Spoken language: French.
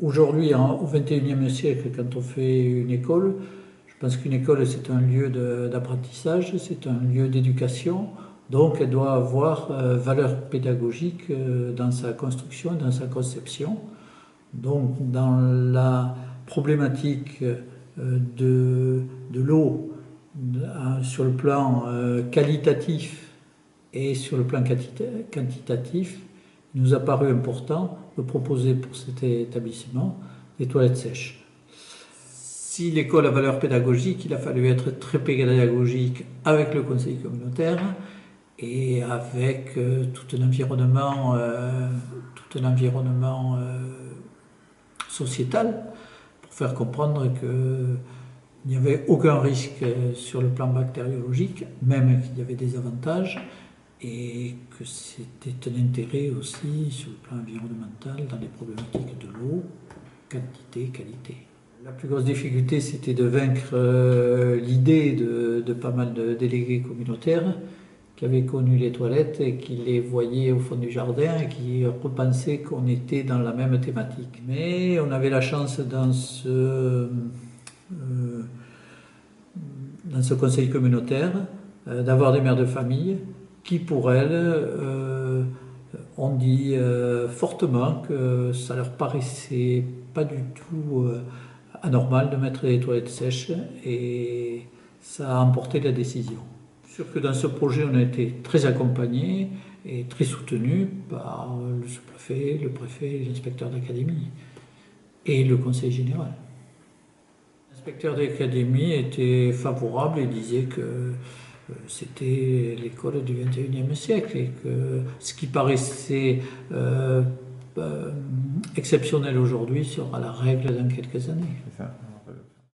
Aujourd'hui, au XXIe siècle, quand on fait une école, je pense qu'une école c'est un lieu d'apprentissage, c'est un lieu d'éducation, donc elle doit avoir valeur pédagogique dans sa construction, dans sa conception. Donc dans la problématique de l'eau sur le plan qualitatif et sur le plan quantitatif, il nous a paru important de proposer pour cet établissement des toilettes sèches. Si l'école a valeur pédagogique, il a fallu être très pédagogique avec le conseil communautaire et avec tout un environnement sociétal pour faire comprendre qu'il n'y avait aucun risque sur le plan bactériologique, même qu'il y avait des avantages, et que c'était un intérêt aussi sur le plan environnemental dans les problématiques de l'eau, quantité, qualité. La plus grosse difficulté, c'était de vaincre l'idée de pas mal de délégués communautaires qui avaient connu les toilettes et qui les voyaient au fond du jardin et qui repensaient qu'on était dans la même thématique. Mais on avait la chance dans ce conseil communautaire d'avoir des mères de famille qui, pour elles, ont dit fortement que ça leur paraissait pas du tout anormal de mettre les toilettes sèches, et ça a emporté la décision. Sûr que dans ce projet, on a été très accompagnés et très soutenus par le sous-préfet, le préfet, l'inspecteur d'académie et le conseil général. L'inspecteur d'académie était favorable et disait que c'était l'école du XXIe siècle et que ce qui paraissait exceptionnel aujourd'hui sera la règle dans quelques années.